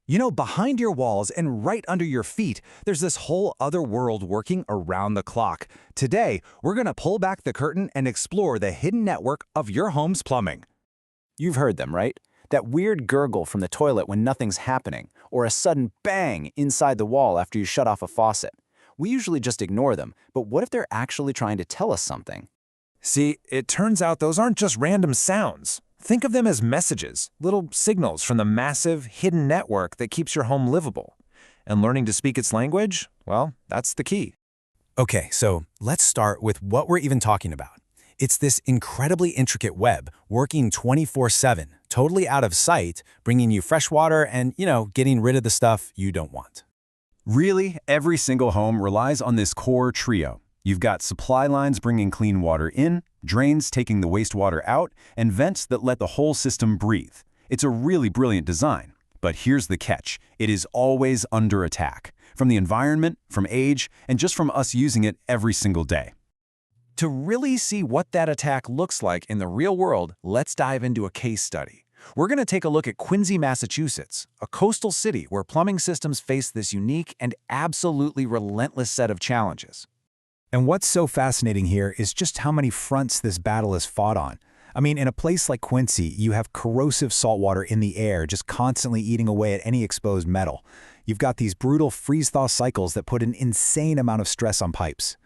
You know, behind your walls and right under your feet, there's this whole other world working around the clock. Today, we're going to pull back the curtain and explore the hidden network of your home's plumbing. You've heard them, right? That weird gurgle from the toilet when nothing's happening, or a sudden bang inside the wall after you shut off a faucet. We usually just ignore them, but what if they're actually trying to tell us something? See, it turns out those aren't just random sounds. Think of them as messages, little signals from the massive, hidden network that keeps your home livable. And learning to speak its language, well, that's the key. Okay, so let's start with what we're even talking about. It's this incredibly intricate web, working 24/7, totally out of sight, bringing you fresh water and, getting rid of the stuff you don't want. Really, every single home relies on this core trio. You've got supply lines bringing clean water in, drains taking the wastewater out, and vents that let the whole system breathe. It's a really brilliant design. But here's the catch. It is always under attack. From the environment, from age, and just from us using it every single day. To really see what that attack looks like in the real world, let's dive into a case study. We're going to take a look at Quincy, Massachusetts, a coastal city where plumbing systems face this unique and absolutely relentless set of challenges. And what's so fascinating here is just how many fronts this battle is fought on. I mean, in a place like Quincy, you have corrosive saltwater in the air just constantly eating away at any exposed metal. You've got these brutal freeze-thaw cycles that put an insane amount of stress on pipes.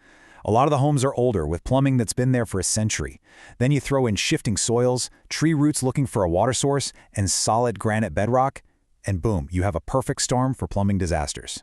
A lot of the homes are older, with plumbing that's been there for a century. Then you throw in shifting soils, tree roots looking for a water source, and solid granite bedrock, and boom, you have a perfect storm for plumbing disasters.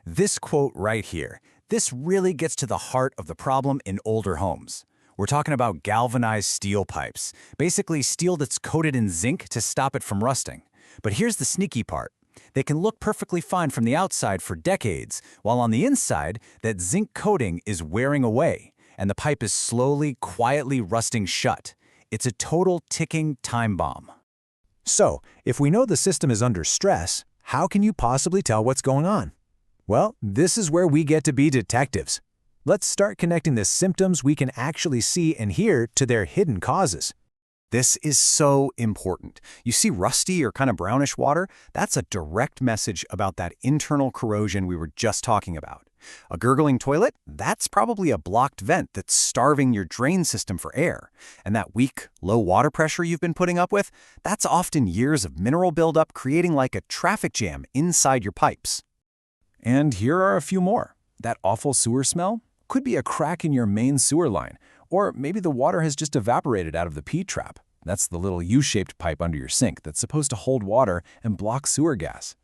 This quote right here, this really gets to the heart of the problem in older homes. We're talking about galvanized steel pipes, basically steel that's coated in zinc to stop it from rusting. But here's the sneaky part. They can look perfectly fine from the outside for decades, while on the inside, that zinc coating is wearing away, and the pipe is slowly, quietly rusting shut. It's a total ticking time bomb. So, if we know the system is under stress, how can you possibly tell what's going on? Well, this is where we get to be detectives. Let's start connecting the symptoms we can actually see and hear to their hidden causes. This is so important. You see rusty or kind of brownish water? That's a direct message about that internal corrosion we were just talking about. A gurgling toilet? That's probably a blocked vent that's starving your drain system for air. And that weak, low water pressure you've been putting up with? That's often years of mineral buildup creating like a traffic jam inside your pipes. And here are a few more. That awful sewer smell could be a crack in your main sewer line, or maybe the water has just evaporated out of the P-trap. That's the little U-shaped pipe under your sink that's supposed to hold water and block sewer gas.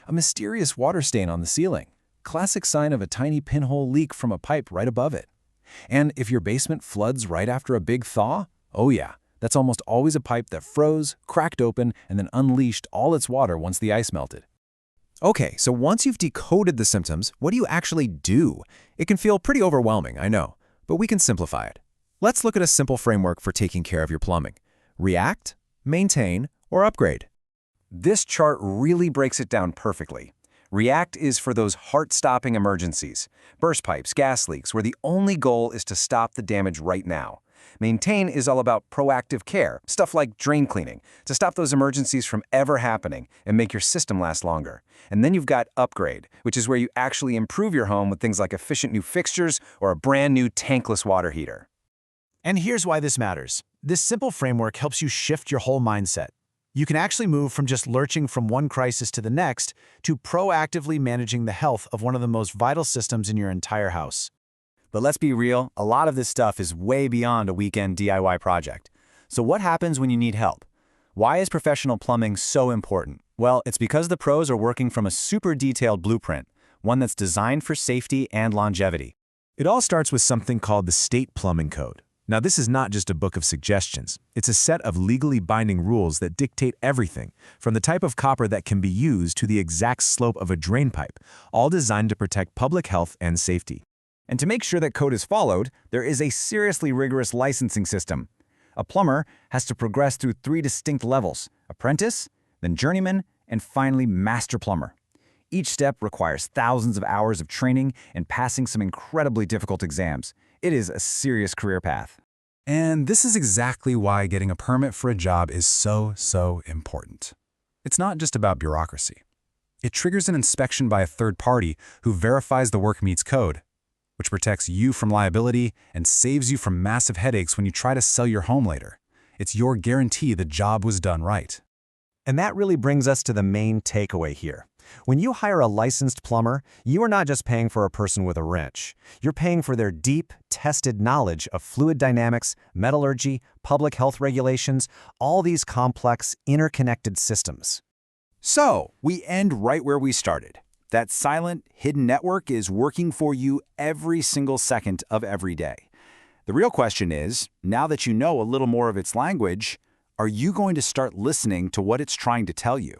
A mysterious water stain on the ceiling, classic sign of a tiny pinhole leak from a pipe right above it. And if your basement floods right after a big thaw, oh yeah, that's almost always a pipe that froze, cracked open, and then unleashed all its water once the ice melted. Okay, so once you've decoded the symptoms, what do you actually do? It can feel pretty overwhelming, I know, but we can simplify it. Let's look at a simple framework for taking care of your plumbing. React, maintain, or upgrade. This chart really breaks it down perfectly. React is for those heart-stopping emergencies, burst pipes, gas leaks, where the only goal is to stop the damage right now. Maintain is all about proactive care, stuff like drain cleaning, to stop those emergencies from ever happening and make your system last longer. And then you've got upgrade, which is where you actually improve your home with things like efficient new fixtures or a brand new tankless water heater. And here's why this matters. This simple framework helps you shift your whole mindset. You can actually move from just lurching from one crisis to the next to proactively managing the health of one of the most vital systems in your entire house. But let's be real, a lot of this stuff is way beyond a weekend DIY project. So what happens when you need help? Why is professional plumbing so important? Well, it's because the pros are working from a super detailed blueprint, one that's designed for safety and longevity. It all starts with something called the State Plumbing Code. Now, this is not just a book of suggestions. It's a set of legally binding rules that dictate everything, from the type of copper that can be used to the exact slope of a drain pipe, all designed to protect public health and safety. And to make sure that code is followed, there is a seriously rigorous licensing system. A plumber has to progress through 3 distinct levels: apprentice, then journeyman, and finally master plumber. Each step requires thousands of hours of training and passing some incredibly difficult exams. It is a serious career path. And this is exactly why getting a permit for a job is so important. It's not just about bureaucracy. It triggers an inspection by a third party who verifies the work meets code, which protects you from liability and saves you from massive headaches when you try to sell your home later. It's your guarantee the job was done right. And that really brings us to the main takeaway here. When you hire a licensed plumber, you are not just paying for a person with a wrench. You're paying for their deep, tested knowledge of fluid dynamics, metallurgy, public health regulations, all these complex, interconnected systems. So, we end right where we started. That silent, hidden network is working for you every single second of every day. The real question is, now that you know a little more of its language, are you going to start listening to what it's trying to tell you?